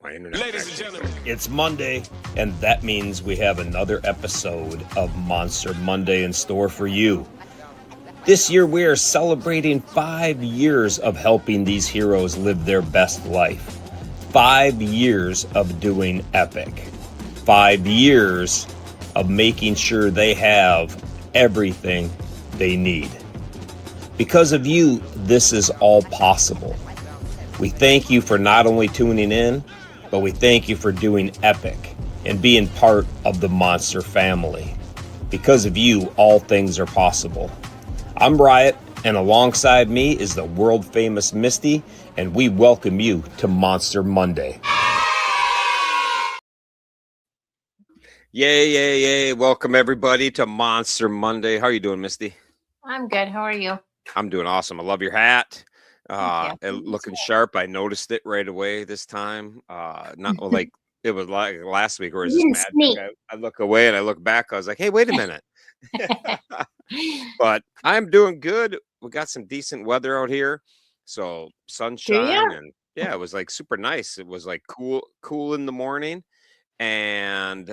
My internet Ladies and connection. gentlemen. It's Monday, and that means we have another episode of Monster Monday in store for you. This year, we are celebrating 5 years of helping these heroes live their best life. 5 years of doing epic. 5 years of making sure they have everything they need. Because of you, this is all possible. We thank you for not only tuning in, but we thank you for doing epic and being part of the Monster family. Because of you, all things are possible. I'm Riot, and alongside me is the world famous Misty, and we welcome you to Monster Monday. Yay, yay, yay. Welcome everybody to Monster Monday. How are you doing, Misty? I'm good. How are you? I'm doing awesome. I love your hat. Thank you. Looking sharp. I noticed it right away this time. Not like it was like last week, or is this You magic? sneak. I look away and I look back. I was like, hey, wait a minute. But I'm doing good. We got some decent weather out here. So sunshine and yeah, it was like super nice. It was like cool in the morning and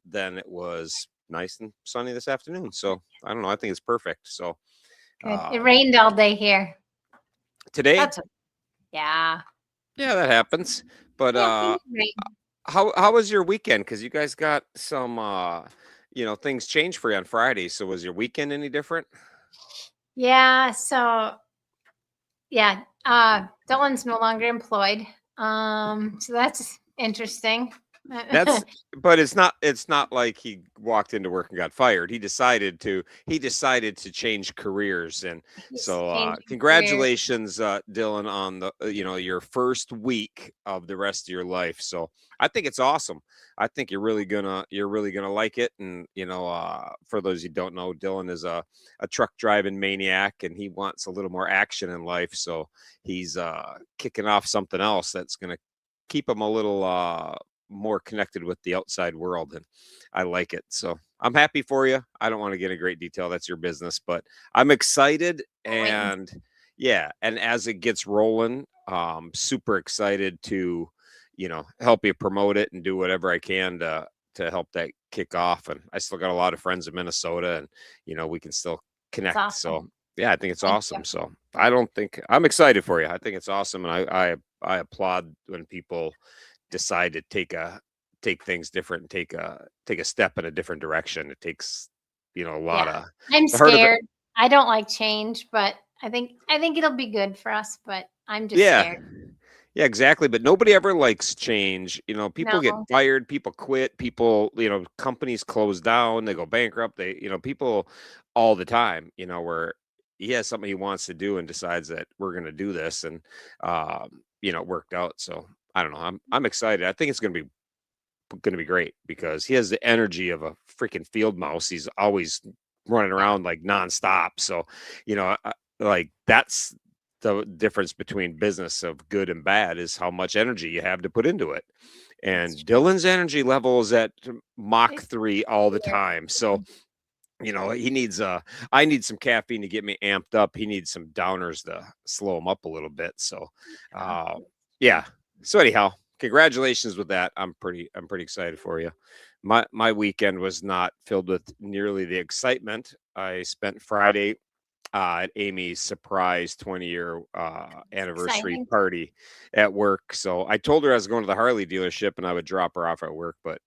then it was nice and sunny this afternoon. So I don't know. I think it's perfect. So Good. It rained all day here. today, Yeah. that happens. But how was your weekend? Because you guys got some things changed for you on Friday. So was your weekend any different? Yeah. So yeah, Dylan's no longer employed. So that's interesting. But it's not like he walked into work and got fired. He decided to change careers, and so congratulations, Dylan, on the your first week of the rest of your life. So I think it's awesome. I think you're really gonna like it. And for those who don't know, Dylan is a truck driving maniac, and he wants a little more action in life. So he's kicking off something else that's gonna keep him a little more connected with the outside world, and I like it. So I'm happy for you. I don't want to get into great detail. That's your business, but I'm excited. And yeah, and as it gets rolling, super excited to, help you promote it and do whatever I can to help that kick off. And I still got a lot of friends in Minnesota, and we can still connect. Awesome. So yeah, I think it's awesome. So I'm excited for you. I think it's awesome. And I applaud when people decide to take things different and take a step in a different direction. It takes a lot of. I'm scared. I don't like change, but I think it'll be good for us, but I'm just scared. Yeah, exactly. But nobody ever likes change. People get fired, people quit, people, companies close down, they go bankrupt. They, people all the time, where he has something he wants to do and decides that we're going to do this, and it worked out. So I don't know. I'm excited. I think it's going to be great because he has the energy of a freaking field mouse. He's always running around like nonstop. So, like that's the difference between business of good and bad, is how much energy you have to put into it. And Dylan's energy level is at Mach 3 all the time. So, he needs I need some caffeine to get me amped up. He needs some downers to slow him up a little bit. So, yeah. So anyhow, congratulations with that. I'm pretty excited for you. My weekend was not filled with nearly the excitement. I spent Friday at Amy's surprise 20-year anniversary party at work. So I told her I was going to the Harley dealership and I would drop her off at work, but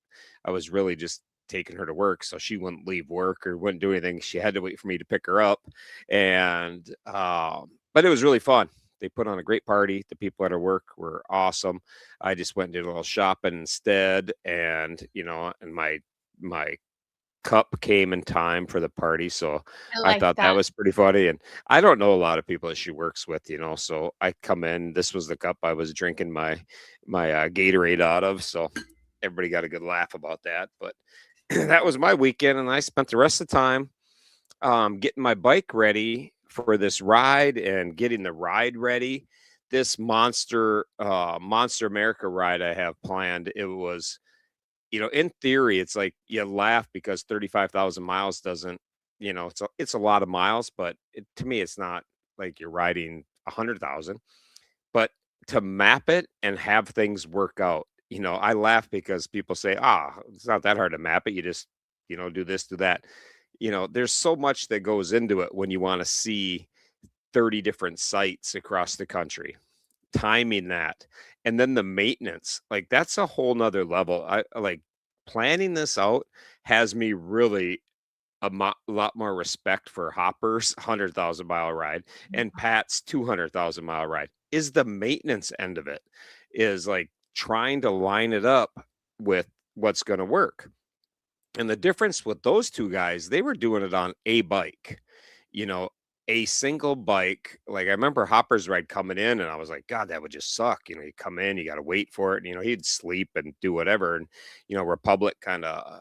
I was really just taking her to work so she wouldn't leave work or wouldn't do anything. She had to wait for me to pick her up. And but it was really fun. They put on a great party. The people at her work were awesome. I just went and did a little shopping instead. And, and my cup came in time for the party. So I thought that was pretty funny. And I don't know a lot of people that she works with, so I come in, this was the cup I was drinking my Gatorade out of. So everybody got a good laugh about that. But that was my weekend. And I spent the rest of the time getting my bike ready for this ride and getting the ride ready. This Monster America ride I have planned. It was, in theory, it's like you laugh because 35,000 miles doesn't, it's a lot of miles, but to me, it's not like you're riding 100,000. But to map it and have things work out. I laugh because people say, "Ah, it's not that hard to map it. You just, do this, do that." There's so much that goes into it when you want to see 30 different sites across the country, timing that, and then the maintenance. Like that's a whole nother level. I like planning this out has me really lot more respect for Hopper's 100,000-mile ride and Pat's 200,000-mile ride. Is the maintenance end of it is like trying to line it up with what's going to work. And the difference with those two guys, they were doing it on a bike, you know, a single bike. Like I remember Hopper's ride coming in, and I was like, God, that would just suck. You come in, you got to wait for it. And, he'd sleep and do whatever. And, Republic kind of,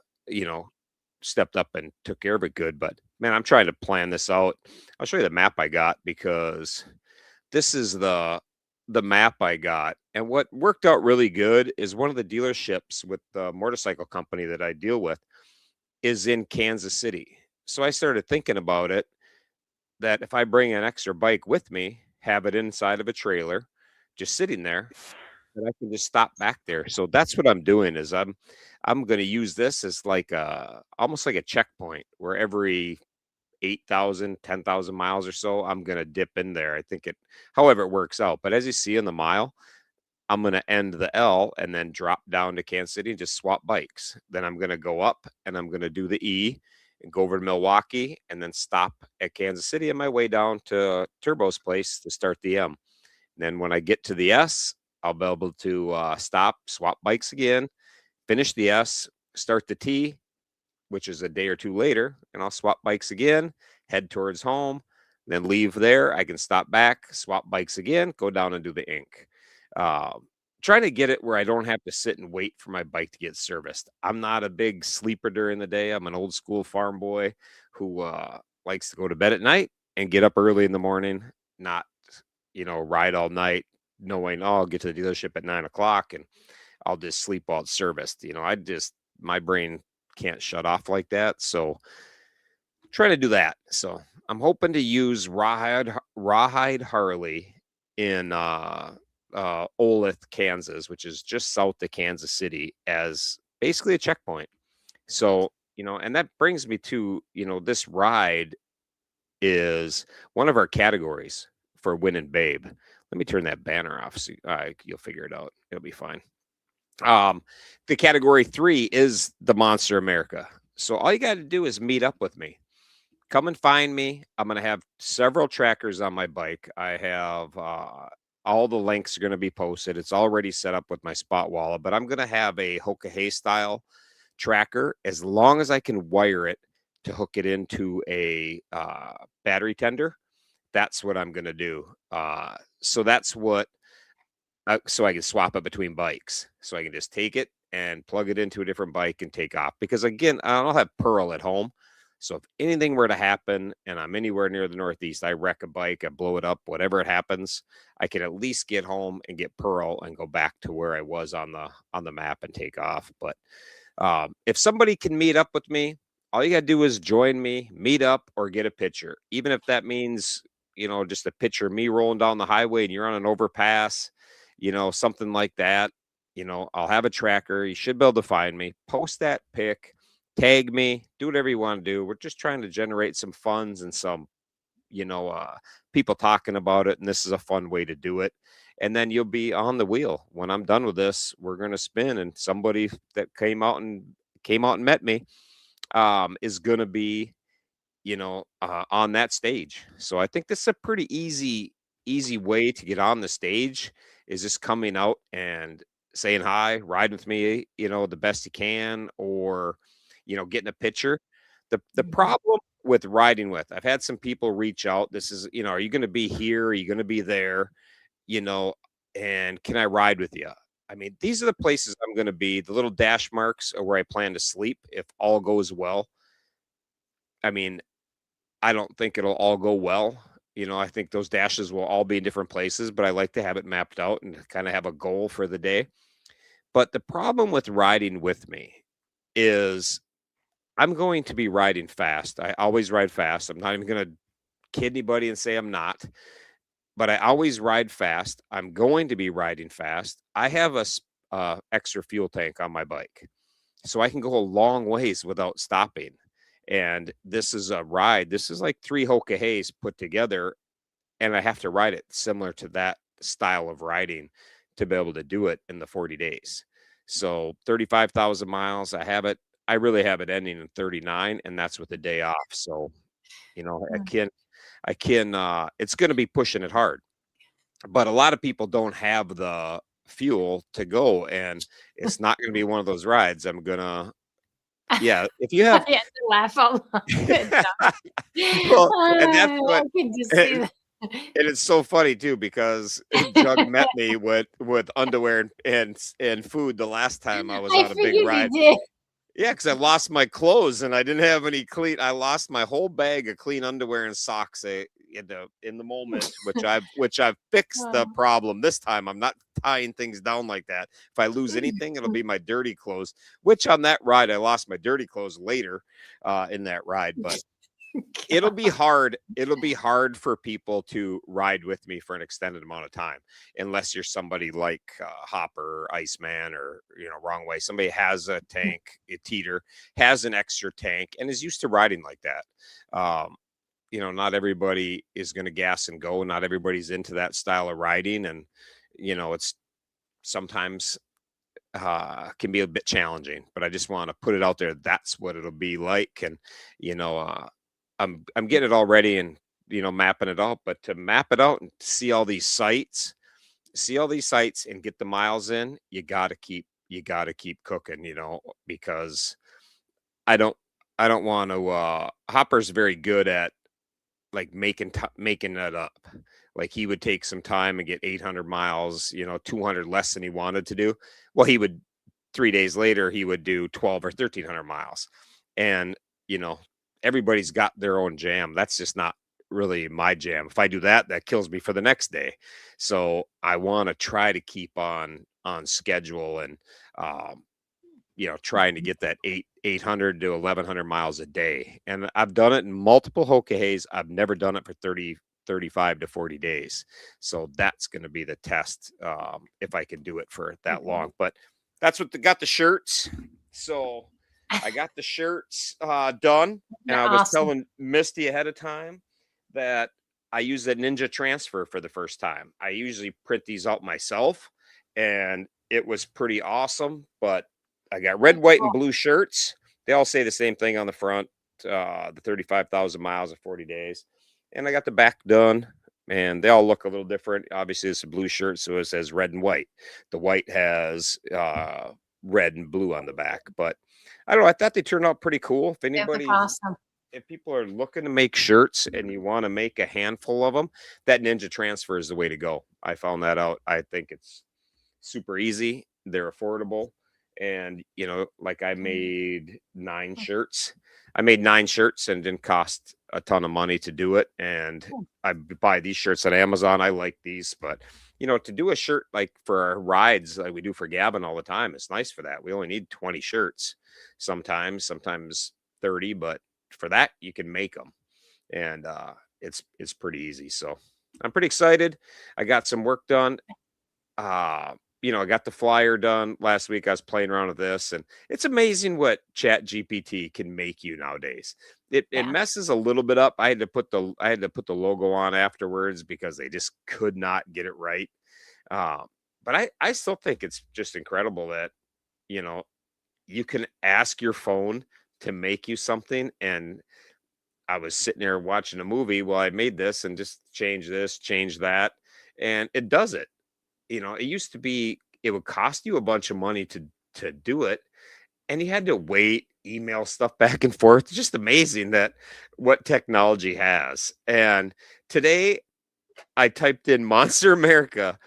stepped up and took care of it good. But man, I'm trying to plan this out. I'll show you the map I got because this is the map I got. And what worked out really good is one of the dealerships with the motorcycle company that I deal with is in Kansas City. So I started thinking about it that if I bring an extra bike with me, have it inside of a trailer, just sitting there, that I can just stop back there. So that's what I'm doing is I'm going to use this as like almost like a checkpoint where every 8,000, 10,000 miles or so, I'm going to dip in there. I think however it works out. But as you see in the mile, I'm going to end the L and then drop down to Kansas City and just swap bikes. Then I'm going to go up and I'm going to do the E and go over to Milwaukee and then stop at Kansas City on my way down to Turbo's place to start the M. And then when I get to the S, I'll be able to stop, swap bikes again, finish the S, start the T, which is a day or two later, and I'll swap bikes again, head towards home, then leave there. I can stop back, swap bikes again, go down and do the ink. Um, Trying to get it where I don't have to sit and wait for my bike to get serviced. I'm not a big sleeper during the day. I'm an old school farm boy who likes to go to bed at night and get up early in the morning, not, ride all night knowing, oh, I'll get to the dealership at 9 o'clock and I'll just sleep while it's serviced. My brain can't shut off like that. So trying to do that. So I'm hoping to use Rawhide Harley in Olathe, Kansas, which is just south of Kansas City, as basically a checkpoint. So, and that brings me to, this ride is one of our categories for Win and Babe. Let me turn that banner off so you'll figure it out. It'll be fine. The category 3 is the Monster America. So all you got to do is meet up with me. Come and find me. I'm going to have several trackers on my bike. I have all the links are going to be posted. It's already set up with my spot wallet, but I'm going to have a Hoka Hay style tracker as long as I can wire it to hook it into a battery tender. That's what I'm going to do. So that's what so I can swap it between bikes. So I can just take it and plug it into a different bike and take off. Because again, I don't have Pearl at home. So if anything were to happen and I'm anywhere near the Northeast, I wreck a bike, I blow it up, whatever it happens, I can at least get home and get Pearl and go back to where I was on the map and take off. But if somebody can meet up with me, all you got to do is join me, meet up, or get a picture. Even if that means, just a picture of me rolling down the highway and you're on an overpass, something like that. I'll have a tracker. You should be able to find me. Post that pic, tag me, do whatever you want to do. We're just trying to generate some funds and some, people talking about it. And this is a fun way to do it. And then you'll be on the wheel. When I'm done with this, we're going to spin, and somebody that came out and met me is going to be, on that stage. So I think this is a pretty easy way to get on the stage, is just coming out and saying hi, ride with me, the best you can, or, getting a picture. The problem with riding with, I've had some people reach out. This is, are you going to be here? Are you going to be there? You know, and can I ride with you? I mean, these are the places I'm going to be. The little dash marks are where I plan to sleep if all goes well. I mean, I don't think it'll all go well. I think those dashes will all be in different places, but I like to have it mapped out and kind of have a goal for the day. But the problem with riding with me is I'm going to be riding fast. I always ride fast. I'm not even going to kid anybody and say I'm not. but I always ride fast. I'm going to be riding fast. I have extra fuel tank on my bike, so I can go a long ways without stopping. And this is a ride. This is like 3 Hoka put together, and I have to ride it similar to that style of riding to be able to do it in the 40 days. So 35,000 miles, I really have it ending in 39, and that's with a day off. So, Mm. it's going to be pushing it hard, but a lot of people don't have the fuel to go, and it's not going to be one of those rides. Yeah, if you I have, had to laugh out loud. Good job. well, and that's I what, can just see that. and it's so funny too because Jug met me with underwear and food the last time I was I on a big figured you ride. did. Yeah, because I lost my clothes and I didn't have any clean. I lost my whole bag of clean underwear and socks in the moment, which I've fixed the Oh. problem this time. I'm not tying things down like that. If I lose anything, it'll be my dirty clothes. Which on that ride, I lost my dirty clothes later in that ride, but it'll be hard. It'll be hard for people to ride with me for an extended amount of time, unless you're somebody like Hopper, Iceman, or Wrong Way. Somebody has a tank, a teeter, has an extra tank, and is used to riding like that. Not everybody is going to gas and go. Not everybody's into that style of riding, and it's sometimes can be a bit challenging. But I just want to put it out there. That's what it'll be like, and you know, uh, I'm getting it all ready and mapping it out. But to map it out and see all these sites and get the miles in, you got to keep cooking. Because I don't I don't want to. Hopper's very good at like making that up. Like he would take some time and get 800 miles, 200 less than he wanted to do. Well, he would 3 days later he would do 12 or 1300 miles, and you know everybody's got their own jam. That's just not really my jam. If I do that, that kills me for the next day. So I want to try to keep on schedule and um, trying to get that 800 to 1100 miles a day. And I've done it in multiple Hokahays. I've never done it for 30, 35 to 40 days. So that's going to be the test if I can do it for that long. But that's what got the shirts. So I got the shirts done. And They're I was awesome. telling Misty ahead of time that I use that Ninja Transfer for the first time. I usually print these out myself, and it was pretty awesome. But I got red, That's white, and cool. blue shirts. They all say the same thing on the front, the 35,000 miles of 40 days. And I got the back done, and they all look a little different. Obviously, it's a blue shirt, so it says red and white. The white has red and blue on the back. But I don't know. I thought they turned out pretty cool. They look awesome. If people are looking to make shirts and you want to make a handful of them, that Ninja Transfer is the way to go. I found that out. I think it's super easy. They're affordable. And, like I made 9 shirts. I made 9 shirts and it didn't cost a ton of money to do it. And I buy these shirts on Amazon. I like these, but to do a shirt like for our rides like we do for Gavin all the time, it's nice for that. We only need 20 shirts sometimes 30, but for that you can make them. And it's pretty easy. So I'm pretty excited. I got some work done. I got the flyer done last week. I was playing around with this, and it's amazing what Chat GPT can make you nowadays. It Yeah. messes a little bit up. I had to put the logo on afterwards because they just could not get it right. But I still think it's just incredible that you know you can ask your phone to make you something. And I was sitting there watching a movie. Well, I made this and just change this, change that, and it does it. It used to be it would cost you a bunch of money to do it, and you had to wait, email stuff back and forth. It's just amazing that what technology has. And today I typed in Monster America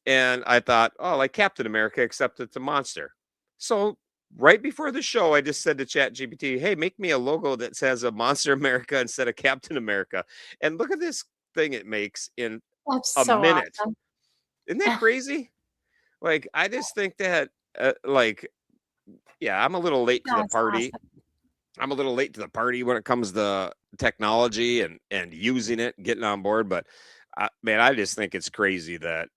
and I thought, oh, like Captain America, except it's a monster. So right before the show, I just said to Chat GPT, hey, make me a logo that says a Monster America instead of Captain America. And look at this thing it makes in That's a so minute. awesome. Isn't that crazy? Like, I just think that, like, yeah, I'm a little late to the That's party. awesome. I'm a little late to the party when it comes to technology and using it, getting on board. But man, I just think it's crazy that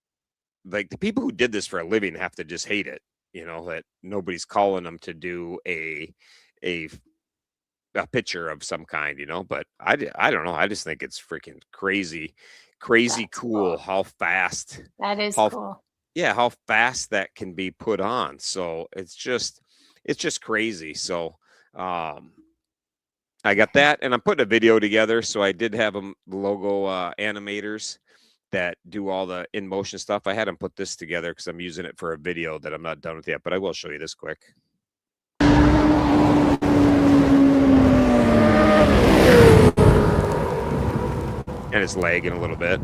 like the people who did this for a living have to just hate it. That nobody's calling them to do a a picture of some kind. But I don't know. I just think it's freaking crazy That's cool cool. how fast That is how cool. yeah, how fast that can be put on. So it's just crazy. So um I got that, and I'm putting a video together. So I did have them logo animators that do all the in motion stuff. I had them put this together because I'm using it for a video that I'm not done with yet, but I will show you this quick. And it's lagging a little bit.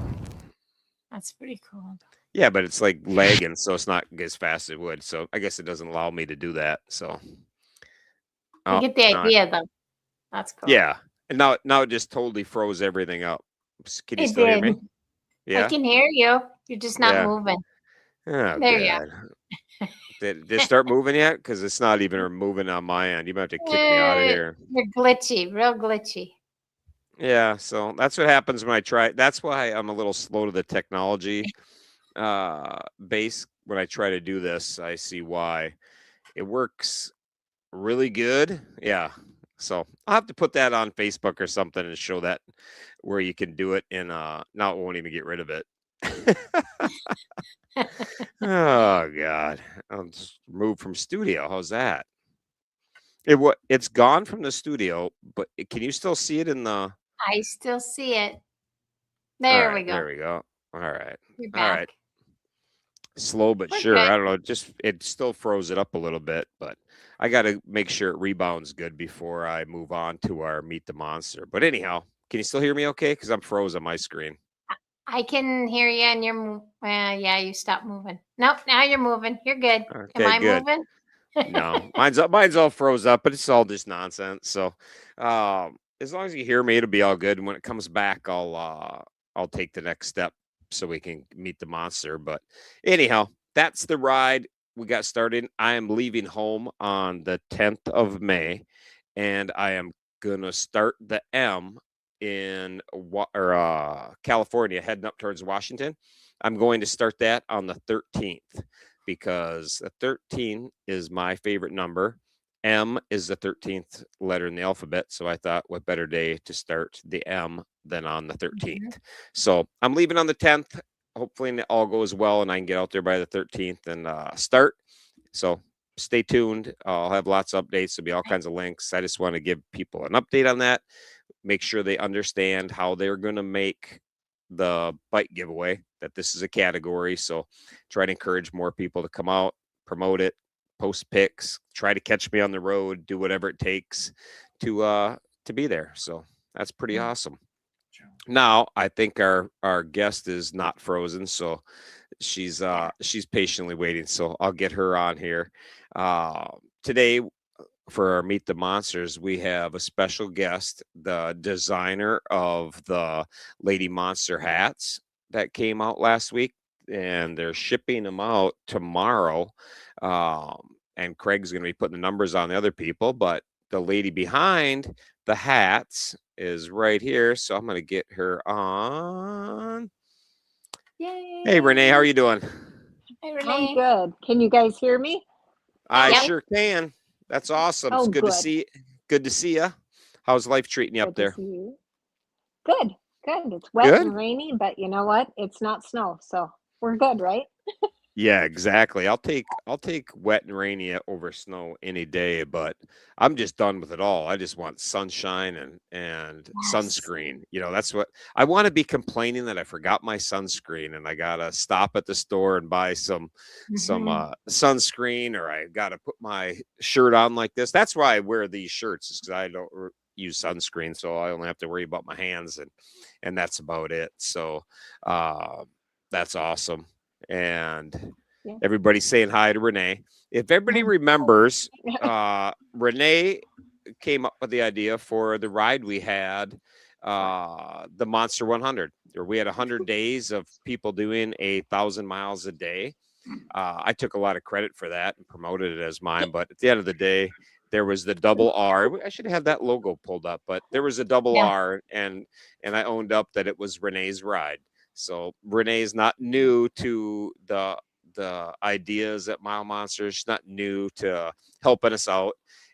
That's pretty cool. Yeah, but it's like lagging, so it's not as fast as it would. So I guess it doesn't allow me to do that. So I get the idea though. That's cool. Yeah, and now it just totally froze everything up. Can you It still hear did. me? I Yeah, can hear you. You're just not yeah. moving. Oh, There you good. Did it start moving yet? Because it's not even moving on my end. You might have to kick me out of here. You're glitchy, real glitchy. Yeah, so that's what happens when I try. That's why I'm a little slow to the technology base when I try to do this. I see why it works really good. Yeah. So I'll have to put that on Facebook or something and show that where you can do it in now it won't even get rid of it. Oh God. I'll just move from studio. How's that? It's gone from the studio, but can you still see it in the I still see it. All There right, we go. there we go. All right. You're All right. back. Slow but We're sure. good. I don't know. Just it still froze it up a little bit, but I got to make sure it rebounds good before I move on to our Meet the Monster. But anyhow, can you still hear me okay? Because I'm froze on my screen. I can hear you, and yeah, you stopped moving. Nope, now you're moving. You're good. Am Okay, I good. moving? No, mine's all froze up, but it's all just nonsense. So, as long as you hear me, it'll be all good. And when it comes back, I'll take the next step so we can meet the monster. But anyhow, that's the ride we got started. I am leaving home on the 10th of May, and I am gonna start the M in California, heading up towards Washington. I'm going to start that on the 13th because the 13 is my favorite number. M is the 13th letter in the alphabet. So I thought, what better day to start the M than on the 13th? Mhm. So I'm leaving on the 10th. Hopefully, it all goes well and I can get out there by the 13th and start. So stay tuned. I'll have lots of updates. There'll be all kinds of links. I just want to give people an update on that, make sure they understand how they're going to make the bike giveaway, that this is a category. So try to encourage more people to come out, promote it, post pics, try to catch me on the road, do whatever it takes to be there. So that's pretty awesome. Now I think our guest is not frozen, so she's patiently waiting. So I'll get her on here. Today for our Meet the Monsters, we have a special guest, the designer of the Lady Monster hats that came out last week, and they're shipping them out tomorrow. And Craig's going to be putting the numbers on the other people, but the lady behind the hats is right here. So I'm going to get her on. Yay. Hey, Renee, how are you doing? Hi, I'm Renae. good. Can you guys hear me? I Yep. sure can. That's awesome. It's Oh, good to good. see. Good to see you. How's life treating you up Good to there? see you. Good, good. It's wet Good. and rainy, but you know what? It's not snow, so we're good, right? Yeah, exactly. I'll take wet and rainy over snow any day, but I'm just done with it all. I just want sunshine and Yes. sunscreen. That's what I want to be complaining that I forgot my sunscreen and I gotta stop at the store and buy some Mhm. sunscreen, or I gotta put my shirt on like this. That's why I wear these shirts, is because I don't use sunscreen, so I only have to worry about my hands and that's about it. So uh, that's awesome. And Yeah. everybody's saying hi to Renee. If everybody Mm. remembers, Renee came up with the idea for the ride we had, the Monster 100, where we had 100 days of people doing 1,000 miles a day. I took a lot of credit for that and promoted it as mine, but at the end of the day, there was the double R. I should have that logo pulled up, but there was a double Yeah. R, and I owned up that it was Renee's ride. So Renee's not new to the ideas at Mile Monsters. She's not new to helping us out,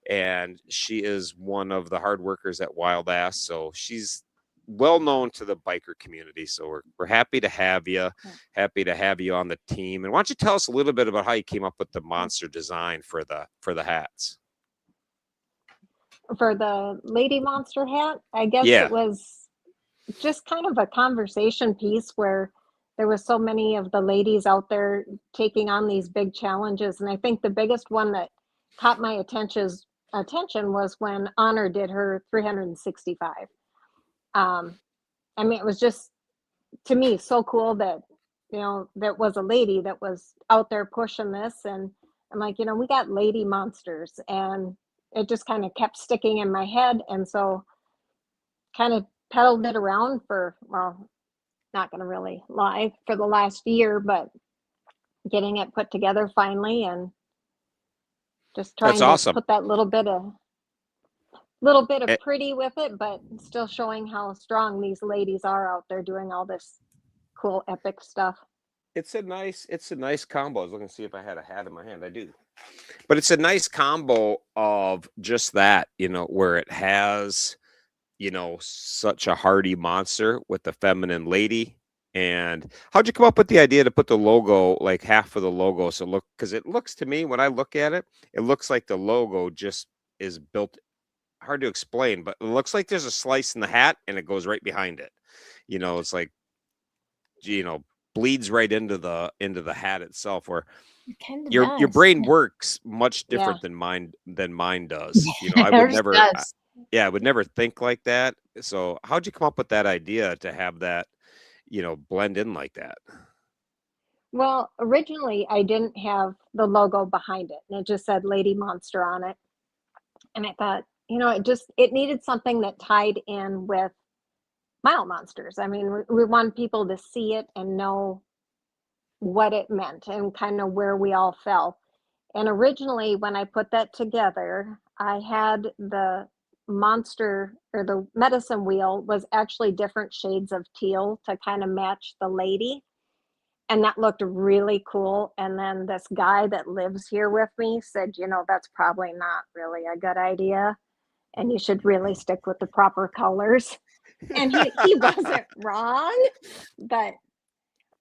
and she is one of the hard workers at Wild Ass. So she's well known to the biker community. So we're happy to have you, happy to have you on the team. And why don't you tell us a little bit about how you came up with the monster design for the hats? For the lady monster hat, I guess Yeah. it was just kind of a conversation piece where there was so many of the ladies out there taking on these big challenges. And I think the biggest one that caught my attention was when Honor did her 365. I mean, it was just, to me, so cool that, that was a lady that was out there pushing this. And I'm like, we got lady monsters. And it just kind of kept sticking in my head. And so kind of peddled it around for, well, not going to really lie, for the last year, but getting it put together finally, and just That's trying to awesome. put that little bit of pretty with it, but still showing how strong these ladies are out there doing all this cool epic stuff. It's a nice combo. I was looking to see if I had a hat in my hand. I do. But it's a nice combo of just that, where it has, such a hardy monster with the feminine lady. And how'd you come up with the idea to put the logo, like half of the logo? So because it looks to me, when I look at it, it looks like the logo just is built, hard to explain, but it looks like there's a slice in the hat and it goes right behind it. It's like, bleeds right into the hat itself, where your brain works much different than mine does. I would never I would never think like that. So how'd you come up with that idea to have that, blend in like that? Well, originally I didn't have the logo behind it, and it just said Lady Monster on it. And I thought, it needed something that tied in with Mile Monsters. I mean, we want people to see it and know what it meant and kind of where we all fell. And originally, when I put that together, I had the monster, or the medicine wheel was actually different shades of teal to kind of match the lady. And that looked really cool. And then this guy that lives here with me said, that's probably not really a good idea. And you should really stick with the proper colors. And he wasn't wrong, but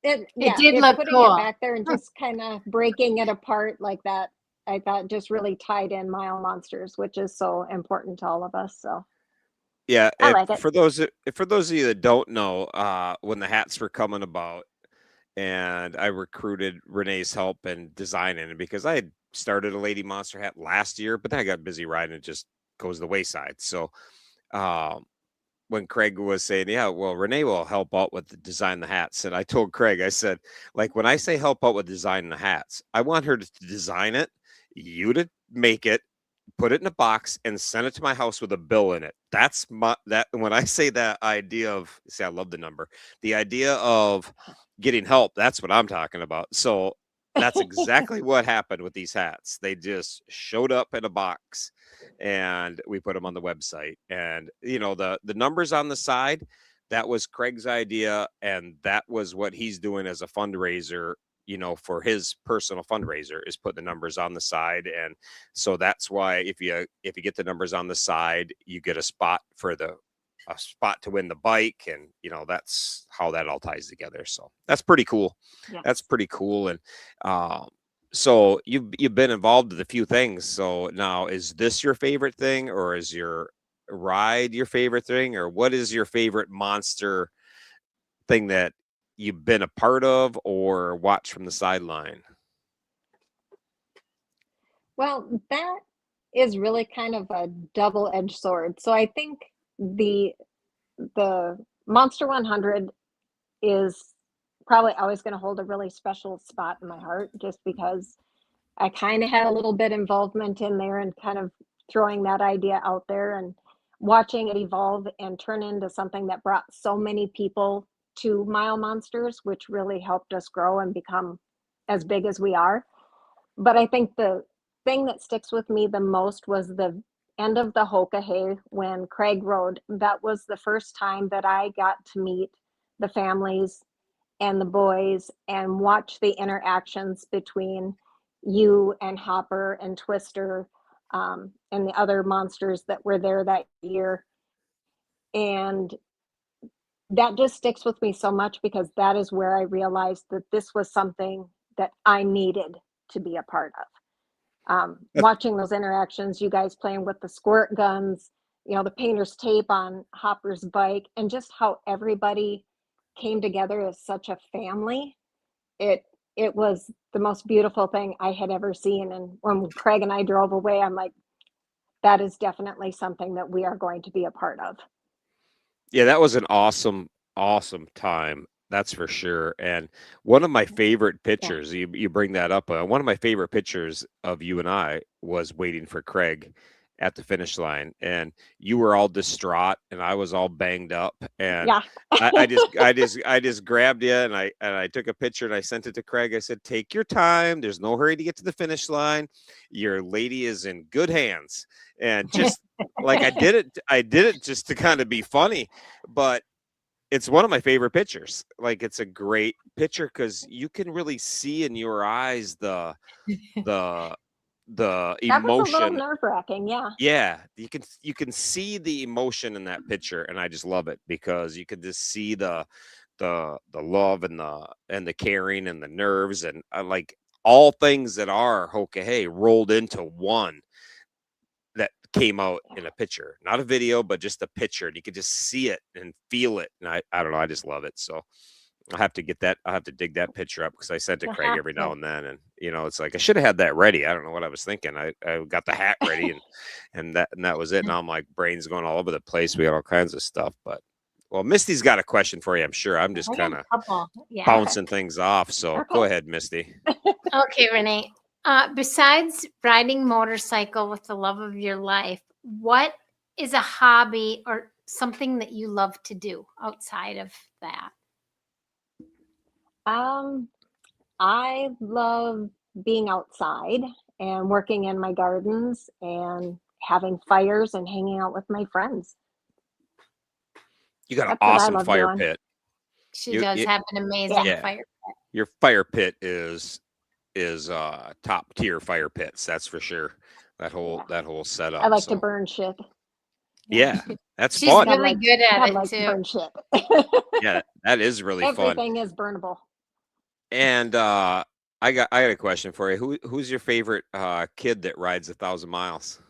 it did look putting cool. it back there and just kind of breaking it apart like that, I thought just really tied in Mile Monsters, which is so important to all of us. So yeah, I like it. For those of you that don't know, when the hats were coming about, and I recruited Renee's help in designing it, because I had started a lady monster hat last year, but then I got busy riding, it just goes the wayside. So when Craig was saying, yeah, well, Renae will help out with the design the hats. And I told Craig, I said, like, when I say help out with designing the hats, I want her to design it, you to make it, put it in a box, and send it to my house with a bill in it. That's that when I say that idea of, see, I love the number, the idea of getting help, that's what I'm talking about. So that's exactly what happened with these hats. They just showed up in a box and we put them on the website. And the numbers on the side, that was Craig's idea, and that was what he's doing as a fundraiser, for his personal fundraiser, is put the numbers on the side. And so that's why if you get the numbers on the side, you get a spot to win the bike. And that's how that all ties together. So that's pretty cool. Yes. That's pretty cool. And so you've been involved with a few things. So now, is this your favorite thing, or is your ride your favorite thing, or what is your favorite monster thing that you've been a part of or watched from the sideline? Well, that is really kind of a double-edged sword. So I think the Monster 100 is probably always going to hold a really special spot in my heart, just because I kind of had a little bit involvement in there and kind of throwing that idea out there and watching it evolve and turn into something that brought so many people to Mile Monsters, which really helped us grow and become as big as we are. But I think the thing that sticks with me the most was the end of the Hoka when Craig rode. That was the first time that I got to meet the families and the boys and watch the interactions between you and Hopper and Twister, and the other monsters that were there that year. And that just sticks with me so much because that is where I realized that this was something that I needed to be a part of. Watching those interactions, you guys playing with the squirt guns, the painter's tape on Hopper's bike, and just how everybody came together as such a family. It was the most beautiful thing I had ever seen. And when Craig and I drove away, I'm like, that is definitely something that we are going to be a part of. Yeah, that was an awesome, awesome time. That's for sure. And one of my favorite pictures, you bring that up. One of my favorite pictures of you and I was waiting for Craig at the finish line, and you were all distraught, and I was all banged up, and Yeah. I just grabbed you, and I took a picture and I sent it to Craig. I said, "Take your time. There's no hurry to get to the finish line. Your lady is in good hands." And just like I did it just to kind of be funny, but it's one of my favorite pictures. Like, it's a great picture because you can really see in your eyes the the That was a little emotion. nerve-wracking, yeah. Yeah, you can see the emotion in that picture, and I just love it because you can just see the love and the caring and the nerves and like all things that are Hey rolled into one that came out in a picture, not a video, but just a picture, and you could just see it and feel it. And I don't know, I just love it. So I'll have to I'll have to dig that picture up because I sent to You Craig have every to. now and then. And it's like I should have had that ready. I don't know what I was thinking. I got the hat ready and that was it. Now I'm like brains going all over the place. We got all kinds of stuff. But well, Misty's got a question for you, I'm sure. I'm just I got kind a of couple. Yeah. bouncing things off. So Okay. go ahead, Misty. Okay, Renae. Besides riding motorcycle with the love of your life, what is a hobby or something that you love to do outside of that? I love being outside and working in my gardens and having fires and hanging out with my friends. You got an That's what I awesome love fire doing. pit. She does have an amazing Yeah. fire. Your fire pit is top tier fire pits, that's for sure. That whole setup. I like to burn shit. Yeah, that's She's fun. really good at God it likes to too. burn shit. Yeah, that is really fun. Everything is burnable. And I got a question for you. Who's your favorite kid that rides 1,000 miles?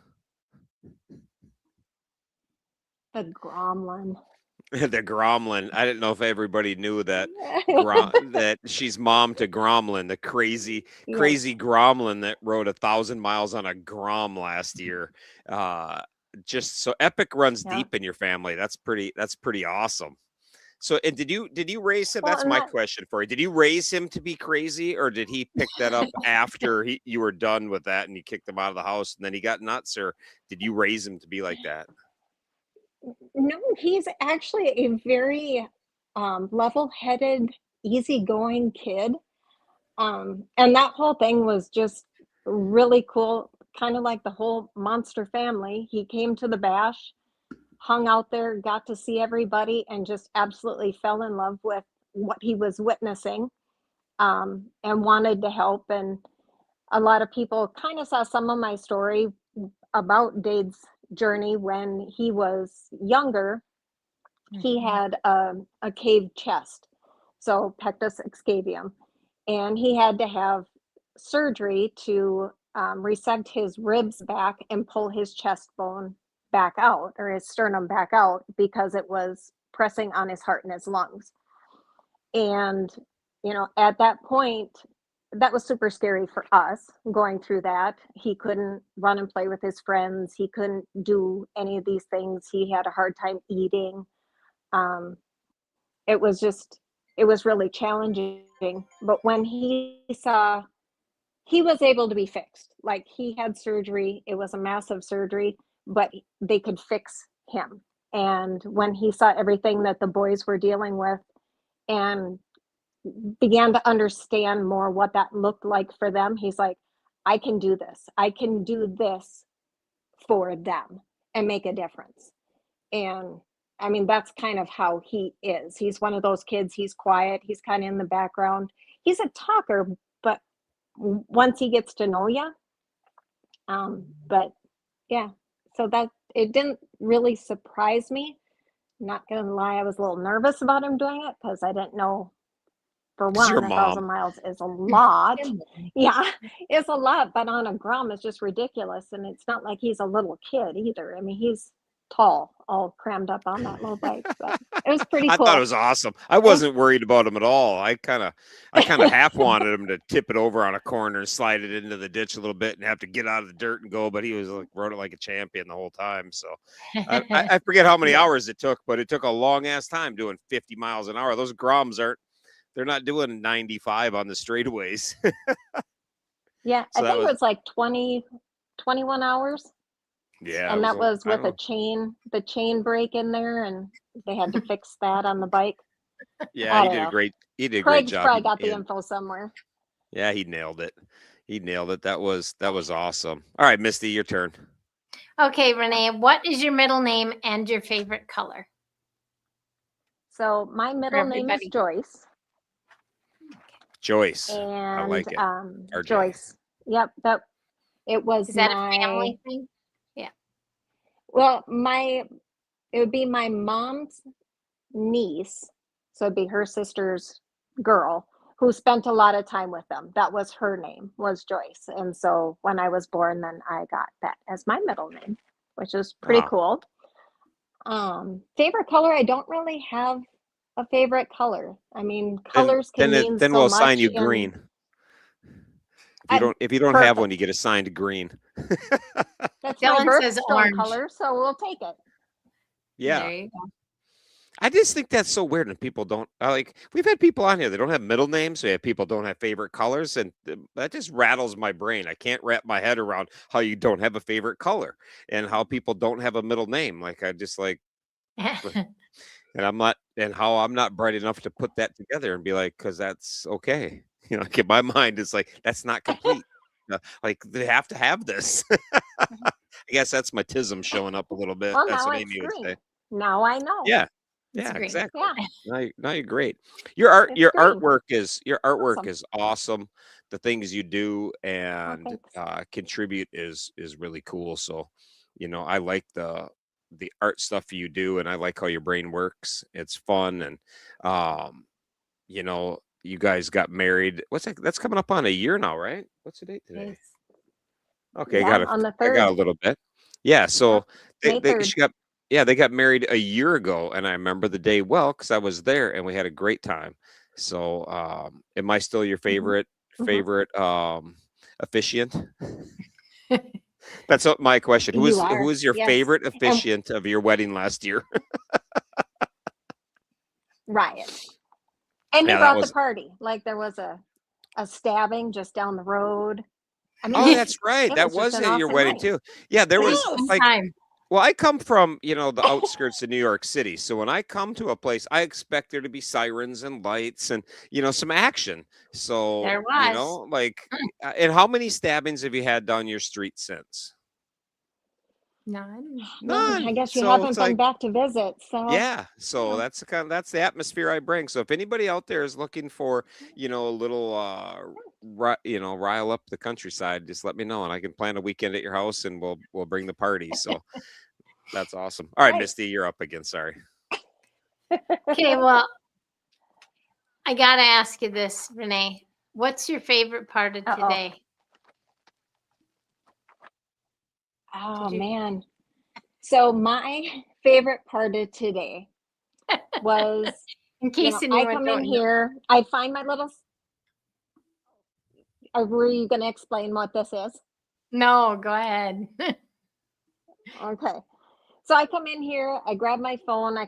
The gremlin. The Gromlin. I didn't know if everybody knew that that she's mom to Gromlin, the crazy Gromlin that rode 1,000 miles on a Grom last year. Just so epic runs deep in your family. That's pretty awesome. So, and did you raise him? Well, That's my question for you. Did you raise him to be crazy, or did he pick that up after you were done with that and you kicked him out of the house and then he got nuts, or did you raise him to be like that? No, he's actually a very level-headed, easygoing kid. And that whole thing was just really cool, kind of like the whole monster family. He came to the bash, hung out there, got to see everybody, and just absolutely fell in love with what he was witnessing, and wanted to help. And a lot of people kind of saw some of my story about Dade's journey when he was younger. He had a caved chest, so pectus excavium, and he had to have surgery to resect his ribs back and pull his chest bone back out, or his sternum back out, because it was pressing on his heart and his lungs. And at that point, that was super scary for us going through that. He couldn't run and play with his friends. He couldn't do any of these things. He had a hard time eating. Um, it was really challenging. But when he saw, he was able to be fixed. Like, he had surgery. It was a massive surgery, but they could fix him. And when he saw everything that the boys were dealing with and began to understand more what that looked like for them, he's like, I can do this. I can do this for them and make a difference. And I mean, that's kind of how he is. He's one of those kids, he's quiet, he's kind of in the background. He's a talker, but once he gets to know you, but yeah, so that it didn't really surprise me. Not gonna lie, I was a little nervous about him doing it because I didn't know. For 'Cause your one, a mom. thousand miles is a lot. Yeah, it's a lot, but on a grum, it's just ridiculous. And it's not like he's a little kid either. I mean, he's tall, all crammed up on that little bike. But it was pretty I thought it cool. was awesome. I wasn't worried about him at all. I kind of half wanted him to tip it over on a corner and slide it into the ditch a little bit and have to get out of the dirt and go. But he was like rode it like a champion the whole time. So I forget how many Yeah, hours it took, but it took a long ass time doing 50 miles an hour. Those Groms aren't. They're not doing 95 on the straightaways. yeah. I So that think it was was like 20, 21 hours. yeah. It And was that was I with don't a know. chain, the chain break in there, and they had to fix that on the bike. Yeah, I he don't did a know. great. He did a great Craig's job. probably got the And info somewhere. yeah, he nailed it. He nailed it. That was awesome. All right, Misty, your turn. Okay, Renee, what is your middle name and your favorite color So my for middle name is everybody? Joyce. Joyce. I And like it. RJ. Joyce. Yep, that it was Is that a my family thing? Yeah. well, it would be my mom's niece, so it'd be her sister's girl who spent a lot of time with them. That was her name, was Joyce. And so when I was born, then I got that as my middle name, which is pretty Ah, cool. Favorite color, I don't really have a favorite color. I mean, then colors can then mean then so we'll assign much you in green. I, If you don't have one, you perfect. get assigned green. That's my Dylan says birthstone orange. color, so we'll take it. Yeah. There you go. I just think that's so weird, and people don't like. We've had people on here that don't have middle names. We have people don't have favorite colors, and that just rattles my brain. I can't wrap my head around how you don't have a favorite color and how people don't have a middle name. Like I just like, and I'm not, and how I'm not bright enough to put that together and be like, because that's okay. Like in my mind, it's like that's not complete. Like they have to have this. I guess that's my tism showing up a little bit. Well, That's now what it's Amy would say. green. Now I know. Yeah. It's Yeah, green. exactly. Yeah, Now you're great. Your art it's your green. artwork is your artwork Awesome. is awesome. The things you do Oh, and thanks. contribute is really cool. So, I like the art stuff you do, and I like how your brain works. It's fun, and you guys got married. What's that? That's coming up on a year now, right? What's the date today? Yes. Okay, Yeah, on the I got a 3rd. little bit. Yeah, Yep, so May 3rd. they got married a year ago, and I remember the day well because I was there and we had a great time. So, am I still your Hmm. Hmm. favorite officiant? That's not my question. You Who are. is your Yes. favorite And officiant of your wedding last year? Riot. And he Yeah, that brought the was. party. Like there was a stabbing just down the road. I mean, Oh, that's right. it That was just was an at your awesome wedding night. too. Yeah, there It was was a fun Yes. like time. well, I come from, the outskirts of New York City. So when I come to a place, I expect there to be sirens and lights and, some action. So, There was. like, and how many stabbings have you had down your street since? None. None. I None. guess you So it's haven't been like, back to visit. So, yeah. So yeah. that's the atmosphere I bring. So if anybody out there is looking for, a little, rile up the countryside, just let me know and I can plan a weekend at your house and we'll bring the party. So that's awesome. All right, Right. Misty, you're up again. Sorry. Okay, well, I got to ask you this, Renee. What's your favorite part of Uh-oh. today? Oh, Did you? man. So my favorite part of today was, In case I anyone come in don't know. here, I find my little, were you going to explain what this is? No, go ahead. Okay. So I come in here, I grab my phone, I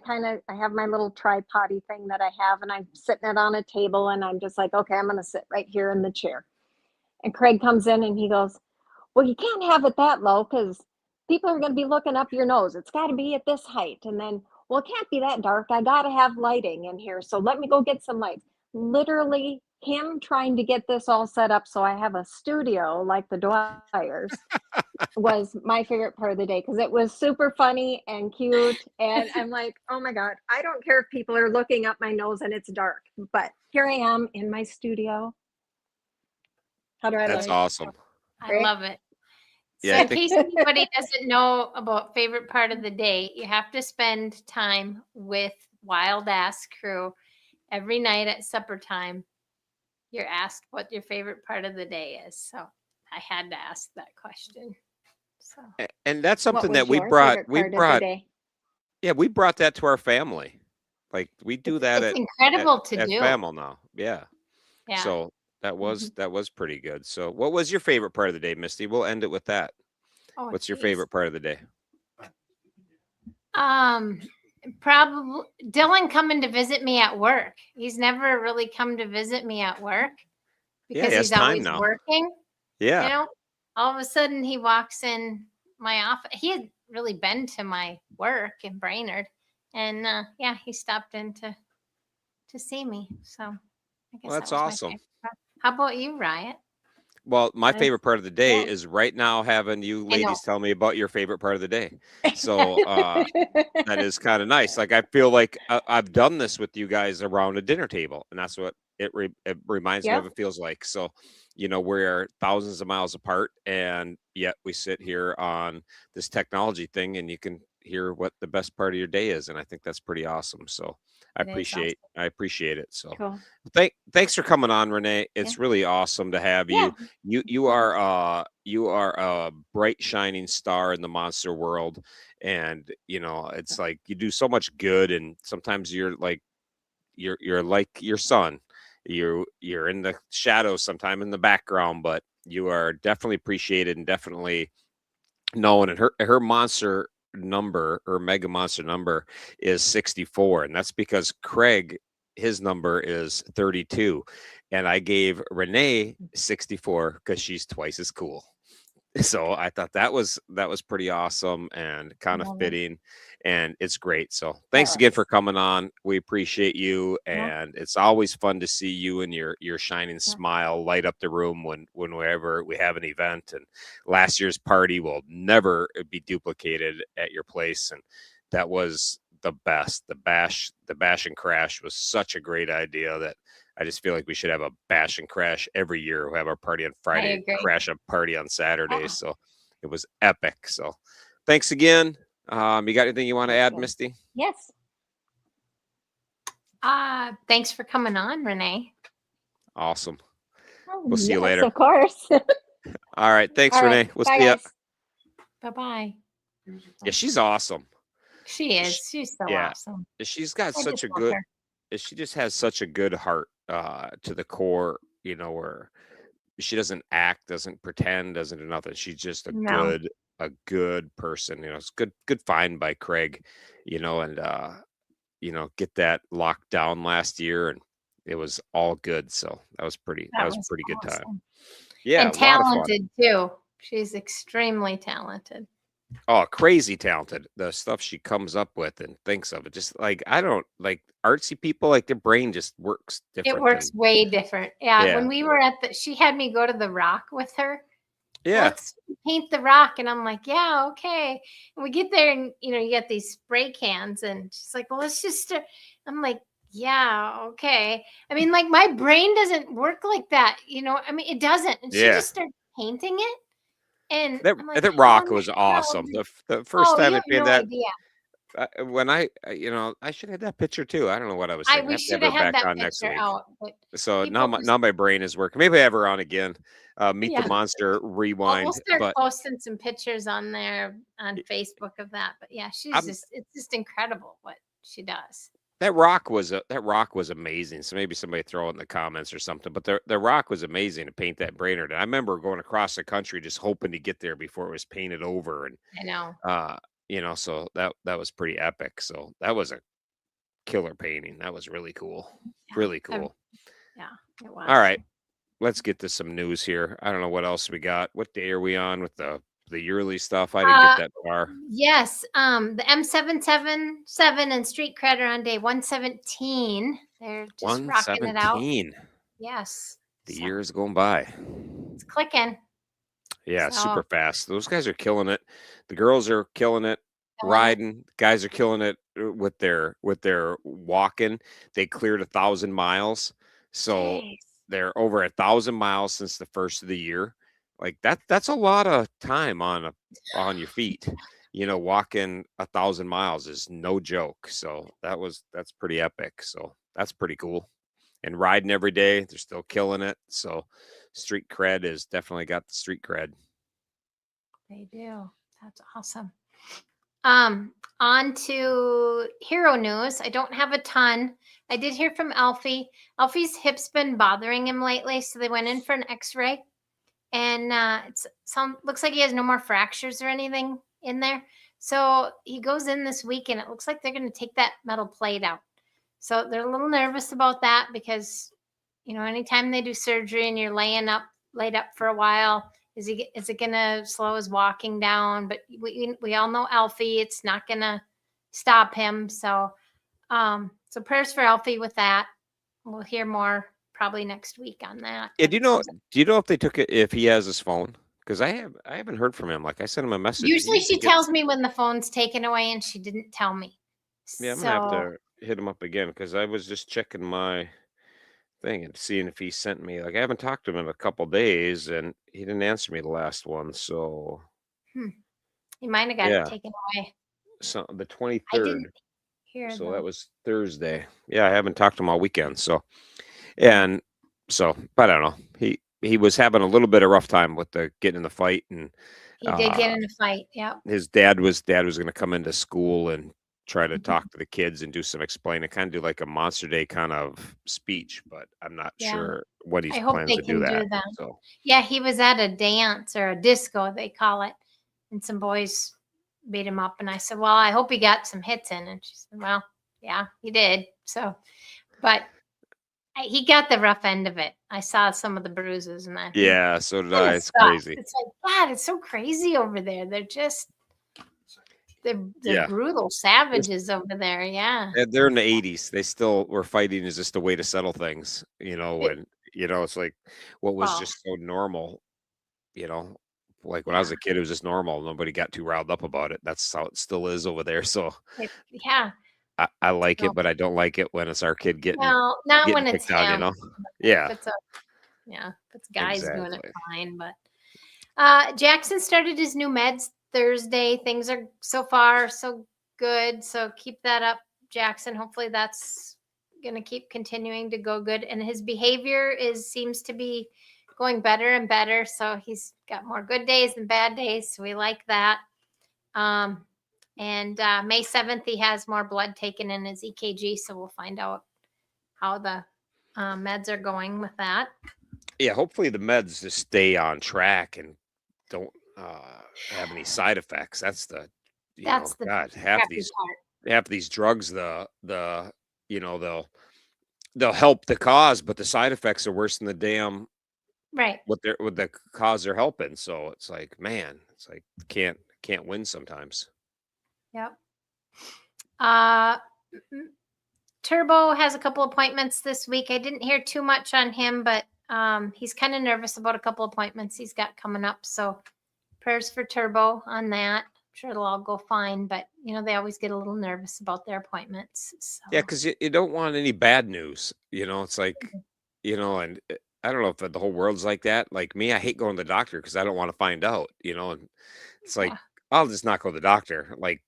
have my little tripoddy thing that I have, and I'm sitting it on a table, and I'm just like, okay, I'm going to sit right here in the chair. And Craig comes in and he goes, well, you can't have it that low because people are going to be looking up your nose. It's got to be at this height. And then, well, it can't be that dark. I got to have lighting in here. So let me go get some lights. Literally, him trying to get this all set up so I have a studio like the Dwyers. was my favorite part of the day because it was super funny and cute. And I'm like, oh my God, I don't care if people are looking up my nose and it's dark, but here I am in my studio. How do I That's look? awesome. I love it. So Yeah, I in think case anybody doesn't know about favorite part of the day, you have to spend time with Wild Ass Crew every night at supper time. You're asked what your favorite part of the day is. So I had to ask that question. So and that's What something that was your favorite part of the day? yeah, we brought that to our family. Like we do that it's at incredible to do. family now. Yeah. Yeah. So Mhm. that was pretty good. So what was your favorite part of the day, Misty? We'll end it with that. Oh, What's your geez. favorite part of the day? Probably Dylan coming to visit me at work. He's never really come to visit me at work Yeah, because he has he's time always now. working. Yeah. You know, all of a sudden he walks in my office. He had really been to my work in Brainerd, and yeah, he stopped in to see me. So I guess Well, that's that was my awesome. favorite part. How about you, Riot? Well, my That's- favorite part of the day yeah. is right now having you I know. ladies tell me about your favorite part of the day. So that is kind of nice. Like I feel like I've done this with you guys around a dinner table, and that's what it reminds me of. Yep. It feels like so. You know, we're thousands of miles apart, and yet we sit here on this technology thing, and you can hear what the best part of your day is, and I think that's pretty awesome. So It is awesome. I appreciate it. So Cool. thanks for coming on, Renee. It's really awesome to have Yeah. you. You are a bright shining star in the monster world, and you know it's like you do so much good, and sometimes you're like your son. You're in the shadows, sometime in the background, but you are definitely appreciated and definitely known. And her monster number, her mega monster number, is 64, and that's because Craig, his number is 32, and I gave Renee 64 because she's twice as cool. So I thought that was pretty awesome and kind of Love it. fitting, and it's great. So thanks again for coming on. We appreciate you, and it's always fun to see you and your shining smile light up the room whenever we have an event. And last year's party will never be duplicated at your place, and that was the best. The bash and crash was such a great idea that I just feel like we should have a bash and crash every year. We have our party on Friday, agree. crash a party on Saturday. Yeah. So it was epic. So thanks again. You got anything you want to add, Misty? Yes. Thanks for coming on, Renee. Awesome. Oh, We'll see you yes, later. Of course. All right. Thanks, All Renee. right. We'll Bye, see you. guys. Bye-bye. Yeah, she's awesome. She is. She's so Yeah. awesome. She's got I such just a love good, her. she just has such a good heart to the core, you know, where she doesn't act, doesn't pretend, doesn't do nothing. She's just No. a good person. You know, it's good find by Craig, you know, and you know, get that locked down last year, and it was all good. So that was pretty good time. awesome. Yeah, And a lot of fun. talented too. She's extremely talented. Oh, crazy talented. The stuff she comes up with and thinks of it. Just like I don't like artsy people, like their brain just works different. It works way different. Yeah. Yeah. When we were at she had me go to the Rock with her. Yeah. Let's paint the Rock. And I'm like, yeah, okay. And we get there and, you know, you get these spray cans and she's like, well, let's just start. I'm like, yeah, okay. I mean, like my brain doesn't work like that. You know, I mean, it doesn't. And she just started painting it. And that, I'm like, that rock was awesome. The first time you they have painted no that, idea. when you know, I should have that picture too. I don't know what I was thinking. We I have to should have have her had back that on next picture week. out. But So people now my brain is working. Maybe I have her on again. Meet the Monster Rewind. We'll start but posting some pictures on there on Facebook of that. But yeah, it's just incredible what she does. that rock was amazing. So maybe somebody throw it in the comments or something. But the rock was amazing to paint that Brainerd. And I remember going across the country just hoping to get there before it was painted over. And I know. you know, so that was pretty epic. So that was a killer painting. That was really cool. Yeah. Really cool. Yeah, it was. All right. Let's get to some news here. I don't know what else we got. What day are we on with the yearly stuff? I didn't get that far. Yes. The M777 and Street Cred are on day 117. They're just rocking it out. Yes. The year is going by. It's clicking. Yeah, So super fast. Those guys are killing it. The girls are killing it killing it. riding. Guys are killing it with their walking. They cleared 1,000 miles, so Jeez. they're over 1,000 miles since the first of the year. Like that's a lot of time on your feet. Walking 1,000 miles is no joke. So that's pretty epic. So that's pretty cool. And riding every day, they're still killing it. So street cred is definitely got the street cred. They do. That's awesome. On to hero news. I don't have a ton. I did hear from Alfie. Alfie's hip's been bothering him lately, so they went in for an X-ray, and looks like he has no more fractures or anything in there. So he goes in this week, and it looks like they're going to take that metal plate out. So they're a little nervous about that because, anytime they do surgery and you're laid up for a while, is it going to slow his walking down? But we all know Alfie, it's not going to stop him. So prayers for Alfie with that. We'll hear more probably next week on that. Yeah, do you know if they took it, if he has his phone? Because I haven't heard from him. Like I sent him a message. Usually she tells me when the phone's taken away, and she didn't tell me. Yeah, I'm gonna have to hit him up again because I was just checking my thing and seeing if he sent me. Like I haven't talked to him in a couple days, and he didn't answer me the last one. So he might have got it taken away. So the I 23rd. didn't hear So though. that was Thursday. Yeah, I haven't talked to him all weekend. So but I don't know. He was having a little bit of rough time with getting in the fight, and He did get in a fight. Yep. his dad was going to come into school and try to talk to the kids and do some explaining, kind of do like a Monster Day kind of speech, but I'm not sure what he's I hope plans they to can do that. So yeah, he was at a dance or a disco, they call it, and some boys beat him up. And I said, well, I hope he got some hits in. And she said, well, yeah, he did. So, but he got the rough end of it. I saw some of the bruises, and yeah, so did I. It's crazy. It's like, God, it's so crazy over there. They're just they're brutal savages over there. Yeah, they're in the 80s. They still were fighting is just a way to settle things, and it's like what was just so normal, like when I was a kid, it was just normal. Nobody got too riled up about it. That's how it still is over there. So I like it, but I don't like it when it's our kid getting not when it's him. Yeah. If it's guys doing it fine. But Jackson started his new meds Thursday. Things are so far so good. So keep that up, Jackson. Hopefully that's going to keep continuing to go good. And his behavior seems to be going better and better. So he's got more good days than bad days. So we like that. And May 7th, he has more blood taken in his EKG. So we'll find out how the meds are going with that. Yeah, hopefully the meds just stay on track and don't have any side effects. That's the God, half these drugs they'll help the cause, but the side effects are worse than the damn what the cause they're helping. So it's like, man, it's like can't win sometimes. Yep. Turbo has a couple appointments this week. I didn't hear too much on him, but he's kind of nervous about a couple appointments he's got coming up. So prayers for Turbo on that. I'm sure it'll all go fine, but they always get a little nervous about their appointments. So. Yeah, because you don't want any bad news. It's like, and I don't know if the whole world's like that. Like me, I hate going to the doctor because I don't want to find out. And it's like I'll just not go to the doctor. Like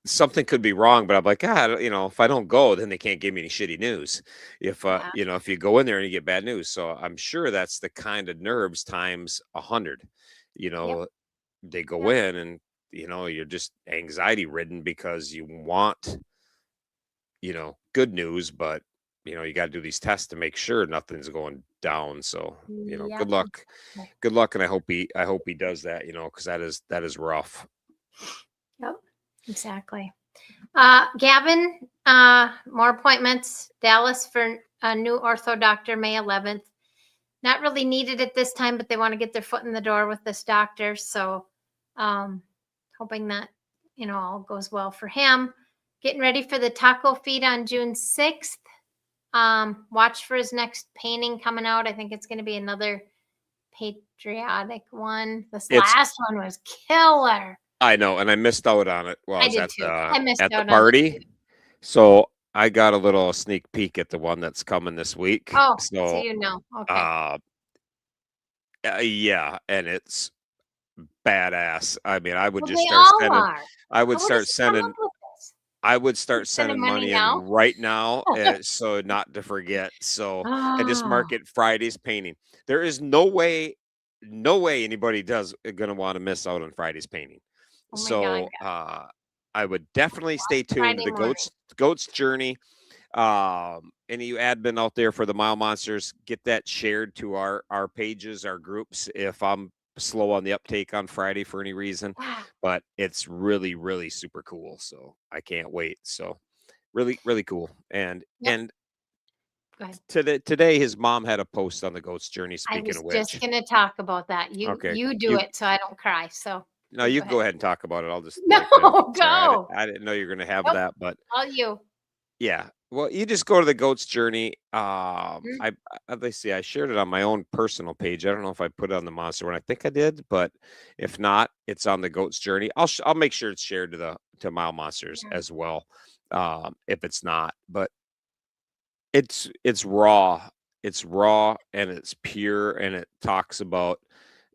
something could be wrong, but I'm like, God, if I don't go, then they can't give me any shitty news. If if you go in there and you get bad news, so I'm sure that's the kind of nerves times 100. They go in and you're just anxiety ridden because you want good news, but you got to do these tests to make sure nothing's going down. So good luck, and I hope he does that. Because that is rough. Yep, exactly. Gavin, more appointments. Dallas for a new ortho doctor, May 11th. Not really needed at this time, but they want to get their foot in the door with this doctor. So hoping that, all goes well for him. Getting ready for the taco feed on June 6th. Watch for his next painting coming out. I think it's going to be another patriotic one. This It's last one was killer. I know, and I missed out on it while I I was did too. I missed at the out on it party. too. So I got a little sneak peek at the one that's coming this week. Oh, so So you know. Okay. yeah, and it's badass. I mean, I would Well, just they start all sending. are. I would How does start he come up sending. with this? I would He's start sending sending money money in now? right now, so not to forget. So and just Oh, mark it Friday's painting. There is no way anybody does gonna want to miss out on Friday's painting. oh my God. So I would definitely stay tuned to Friday the morning. goats journey. Any admin out there for the Mile Monsters, get that shared to our pages, our groups. If I'm slow on the uptake on Friday for any reason, but it's really super cool. So I can't wait. So really cool. And Yep. and Go ahead. today his mom had a post on the goats journey. I Speaking was of just which, gonna talk about that. okay, You do you it so I don't cry. So no, you you go can go ahead. ahead and talk about it. I'll just No, sorry, go. I didn't know you were gonna have Nope. that, but All you. yeah. Well, you just go to the goats journey. Mm. Let's see. I shared it on my own personal page. I don't know if I put it on the monster one. I think I did, but if not, it's on the goats journey. I'll make sure it's shared to Mile Monsters Yeah. as well. If it's not, but it's raw. It's raw and it's pure, and it talks about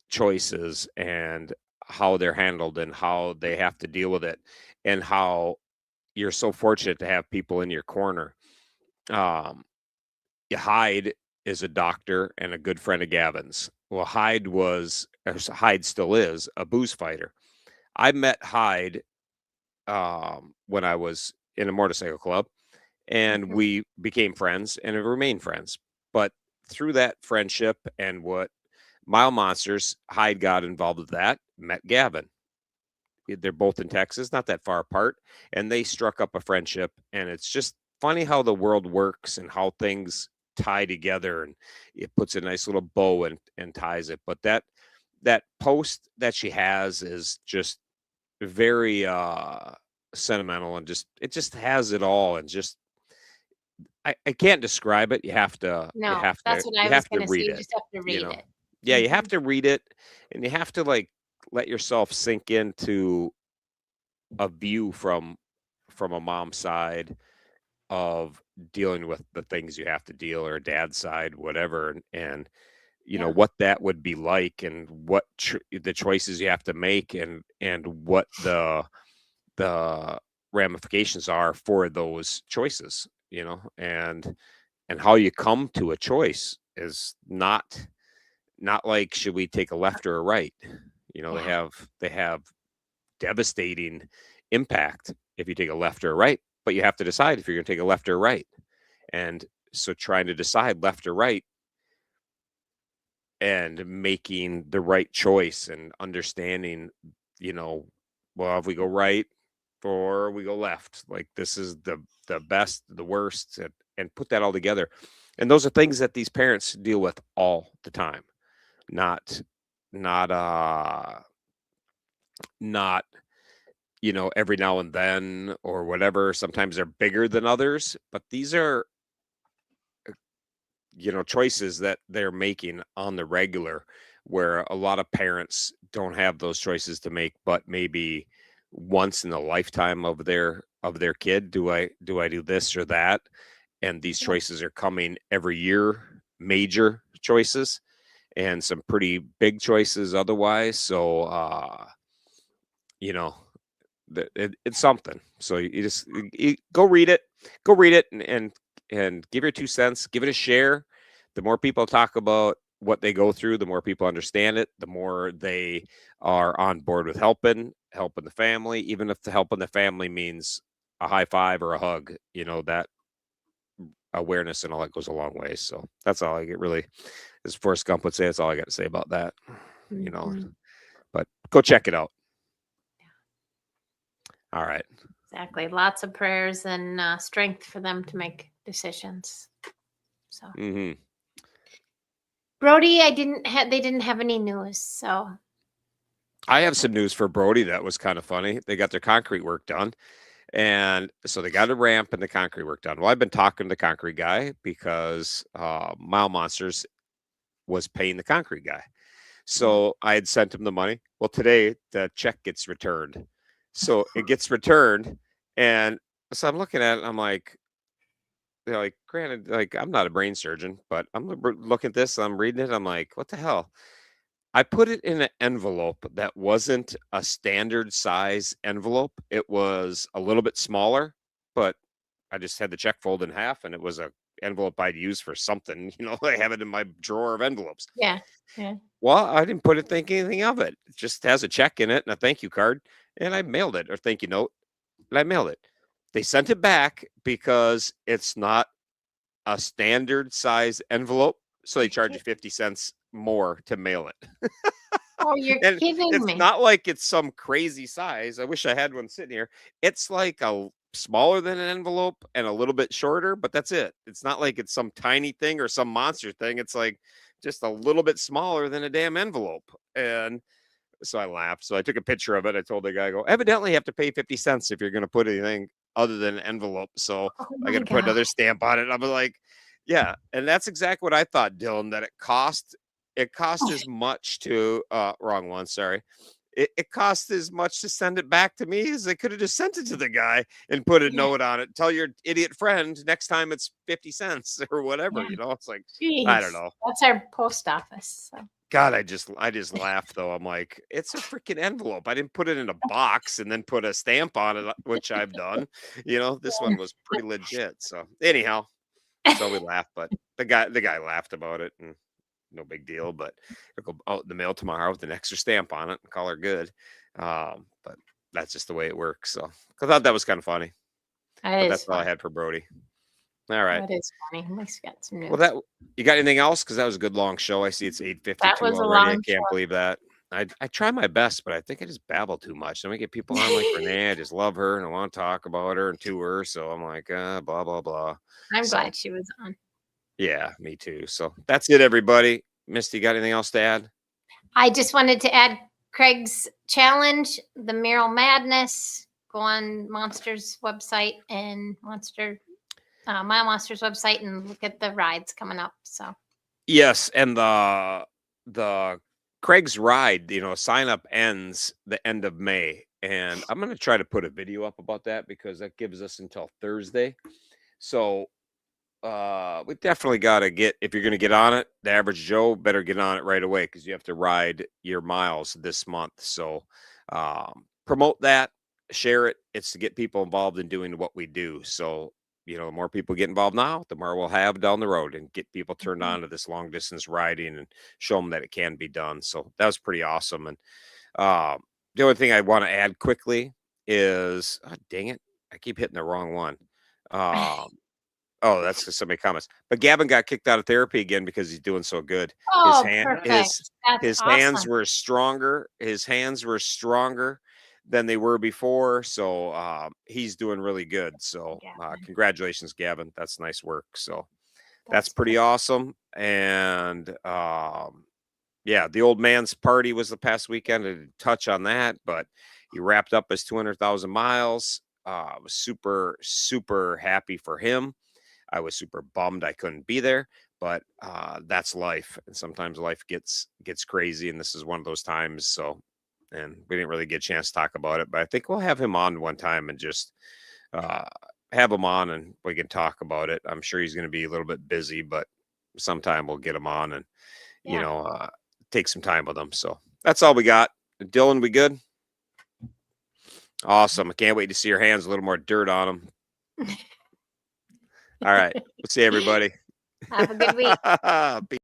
choices and how they're handled and how they have to deal with it, and how you're so fortunate to have people in your corner. Um, Hyde is a doctor and a good friend of Gavin's. Well, Hyde still is a booze fighter. I met Hyde when I was in a motorcycle club, and Mhm. we became friends and have remained friends. But through that friendship and what Mile Monsters, Hyde got involved with that, met Gavin. They're both in Texas, not that far apart, and they struck up a friendship. And it's just funny how the world works and how things tie together, and it puts a nice little bow and ties it. But that post that she has is just very sentimental, and it just has it all, and just I can't describe it. No, that's what I You was have to gonna say. read You it, just have to you read know. it. Yeah, you have Mhm. to read it, and you have to like let yourself sink into a view from a mom's side of dealing with the things you have to deal, or a dad's side, whatever, and Yeah. what that would be like, and what the choices you have to make, and what the ramifications are for those choices, and how you come to a choice is not like, should we take a left or a right. Yeah. They have devastating impact if you take a left or a right, but you have to decide if you're going to take a left or right. And so trying to decide left or right and making the right choice and understanding, you know, well, if we go right or we go left, like this is the best, the worst, and put that all together. And those are things that these parents deal with all the time. Not not not every now and then or whatever. Sometimes they're bigger than others, but these are, choices that they're making on the regular, where a lot of parents don't have those choices to make, but maybe once in the lifetime of their kid, do I do this or that? And these Yeah. choices are coming every year, major choices, and some pretty big choices otherwise. So you know it's something. So you just go read it, and give your 2 cents, give it a share. The more people talk about what they go through, the more people understand it, the more they are on board with helping the family, even if the helping the family means a high five or a hug. That awareness and all that goes a long way. So that's all I get, really, as Forrest Gump would say. That's all I got to say about that. you know Mhm. but go check it out. All right. Exactly. Lots of prayers and strength for them to make decisions. So, Mm-hmm. Brody, they didn't have any news. So, I have some news for Brody that was kind of funny. They got their concrete work done. And so they got a ramp and the concrete work done. Well, I've been talking to the concrete guy because Mile Monsters was paying the concrete guy. So I had sent him the money. Well, today the check gets returned. So it gets returned. And so I'm looking at it. I'm like, like, granted, like I'm not a brain surgeon, but I'm looking at this. I'm reading it. I'm like, what the hell? I put it in an envelope that wasn't a standard size envelope. It was a little bit smaller, but I just had the check fold in half, and it was a envelope I'd use for something. I have it in my drawer of envelopes. Yeah. Yeah. Well, I didn't think anything of it. It just has a check in it and a thank you card, and I mailed it, or thank you note, and I mailed it. They sent it back because it's not a standard size envelope, so they charge you 50 cents more to mail it. Oh, you're And kidding it's me. not like it's some crazy size. I wish I had one sitting here. It's like a smaller than an envelope and a little bit shorter, but that's it. It's not like it's some tiny thing or some monster thing. It's like just a little bit smaller than a damn envelope. And so I laughed. So I took a picture of it. I told the guy, I go, evidently you have to pay 50 cents if you're going to put anything other than an envelope. So Oh I my got to put God. another stamp on it. I was like, yeah. And that's exactly what I thought, Dylan, that it cost as much to, wrong one. Sorry. It cost as much to send it back to me as they could have just sent it to the guy and put a Yeah. note on it. Tell your idiot friend next time it's 50 cents or whatever, Yeah. It's like, I don't Jeez. know. That's our post office. So. God, I just laughed though. I'm like, it's a freaking envelope. I didn't put it in a box and then put a stamp on it, which I've done. This one was pretty legit. So anyhow, so we laughed, but the guy laughed about it, and no big deal. But it'll go out in the mail tomorrow with an extra stamp on it and call her good. But that's just the way it works. So I thought that was kind of funny. That But is that's all I funny. had for Brody. All right. That is funny. At least got some news. Well, you got anything else? Because that was a good long show. I see it's 8:52 That was a already. I long can't show. believe that. I try my best, but I think I just babble too much. Then we get people on like Renae. I just love her and I want to talk about her and to her. So I'm like, blah, blah, blah. I'm So, glad she was on. yeah, me too. So that's it, everybody. Misty, got anything else to add? I just wanted to add Craig's challenge, the Mural Madness. Go on Monsters website and Mile Monsters website and look at the rides coming up. So yes, and the Craig's ride, sign up ends the end of May, and I'm gonna try to put a video up about that because that gives us until Thursday. So we definitely got to get, if you're going to get on it, the average Joe better get on it right away because you have to ride your miles this month. So promote that, share it. It's to get people involved in doing what we do. So, the more people get involved now, the more we'll have down the road and get people turned on to this long distance riding and show them that it can be done. So that was pretty awesome. And the only thing I want to add quickly is, dang it, I keep hitting the wrong one. Oh, that's because somebody comments. But Gavin got kicked out of therapy again because he's doing so good. oh, perfect. His That's hands awesome. were stronger. His hands were stronger than they were before. So he's doing really good. So congratulations, Gavin. That's nice work. So that's pretty awesome. And yeah, the old man's party was the past weekend. I didn't touch on that, but he wrapped up his 200,000 miles. I was super, super happy for him. I was super bummed I couldn't be there, but that's life. And sometimes life gets crazy, and this is one of those times. So, and we didn't really get a chance to talk about it, but I think we'll have him on one time and just have him on and we can talk about it. I'm sure he's going to be a little bit busy, but sometime we'll get him on and, take some time with him. So that's all we got. Dylan, we good? Awesome. I can't wait to see your hands, a little more dirt on them. All right. We'll see everybody. Have a good week. Peace.